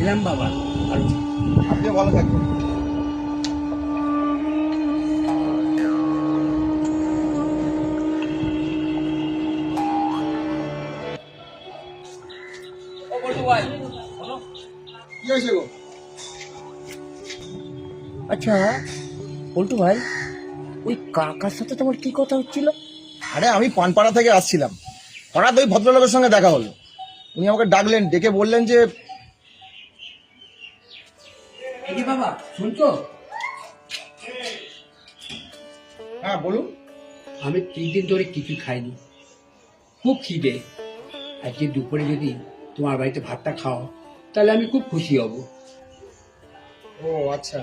এলাম বাবা। আপনি ভালো থাকবেন। ও বলটু ভাই, বলো। কি হয়েছে গো? আচ্ছা বলটু ভাই, ওই কাকার সাথে তোমার কি কথা হচ্ছিল? আরে আমি পানপাড়া থেকে আসছিলাম, হঠাৎ ওই ভদ্রলোকের সঙ্গে দেখা হলো। উনি আমাকে ডাকলেন, ডেকে বললেন যে এই যে বাবা শুনছো, হ্যাঁ বলুন। আমি 3 দিন ধরে কিছু খাইনি, খুব খিদে। আজকে দুপুরে যদি তোমার বাড়িতে ভাতটা খাও তাহলে আমি খুব খুশি হব। ও আচ্ছা,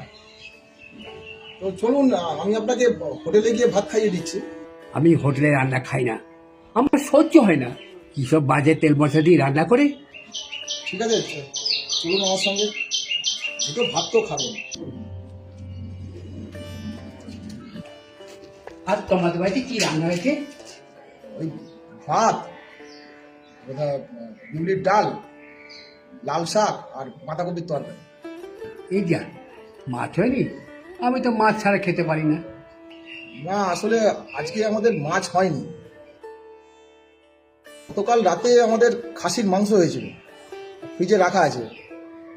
তো চলুন না, আমি আপনাকে হোটেলে গিয়ে ভাত খাইয়ে দিচ্ছি। আমি হোটেলে রান্না খাই না, আমার সহ্য হয় না। কি সব বাজে তেল মশলা দিয়ে রান্না করে। ঠিক আছে, চলুন আমার সঙ্গে, দুটো ভাত তো খাবেন। আর তোমাদের বাড়িতে কি রান্না হয়েছে? ওই ভাত, বোধহয় বিউলির ডাল, লাল শাক আর বাঁধাকপির তরকারি। এই যা, মাছ হয়নি? আমি তো মাছ ছাড়া খেতে পারি না। না আসলে আজকে আমাদের মাছ হয়নি, গতকাল রাতে আমাদের খাসির মাংস হয়েছিল, ফ্রিজে রাখা আছে,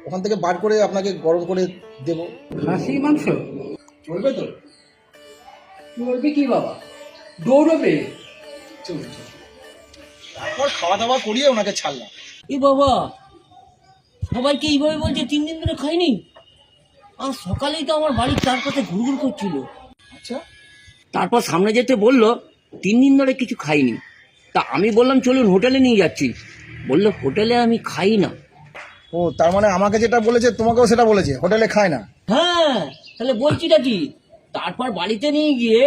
ওখান থেকে বার করে আপনাকে গরম করে দেবো। খাসির মাংস চলবে তো? বলবি কি বাবা, দৌড়বে। চলুন চলুন। তারপর খাওয়া দাওয়া করিয়ে ওনাকে ছাড়লাম। এ বাবা, সবাইকে এইভাবে বলছে 3 দিন ধরে খাইনি। আর সকালেই তো আমার বাড়ির চারপাশে ঘুরঘুর করছিল। আচ্ছা, তারপর সামনে যেতে বললো 3 দিন ধরে কিছু খাইনি। তা আমি বললাম চলুন হোটেলে নিয়ে যাচ্ছি। বললো হোটেলে আমি খাই না। ও তার মানে আমাকে যেটা বলেছে তোমাকেও সেটা বলেছে, হোটেলে খায় না। হ্যাঁ, তাহলে বলছিটা কি? তারপর বাড়িতে নিয়ে গিয়ে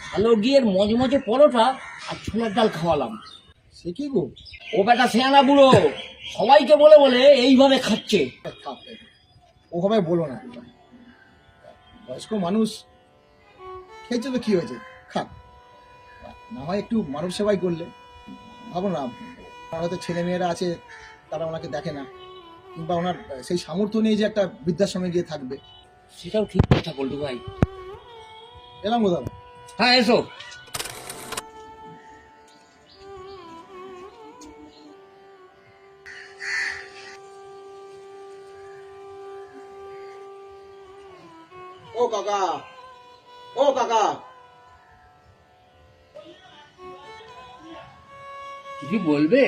ভালো গিয়ে মজমজে পরোটা আর ছোলার ডাল খাওয়ালাম। সে কি গো? ও বেটা সেয়ানা বুড়ো, সবাইকে বলে বলে এইভাবে খাচ্ছে। থাক, ওভাবে বলো না, বয়স্ক মানুষ খেয়েছে তো কি হয়েছে, খাক। না হয় একটু মানব সেবাই করলে। ভাবো না, ওনার হয়তো ছেলে মেয়েরা আছে, তারা ওনাকে দেখে না, কিংবা ওনার সেই সামর্থ্য নেই যে একটা বৃদ্ধাশ্রমে গিয়ে থাকবে। সেটাও ঠিক কথা বলটু ভাই। এলাম গো দাদা। হ্যাঁ এসো। ও কাকা, ও কাকা। কিছু বলবে?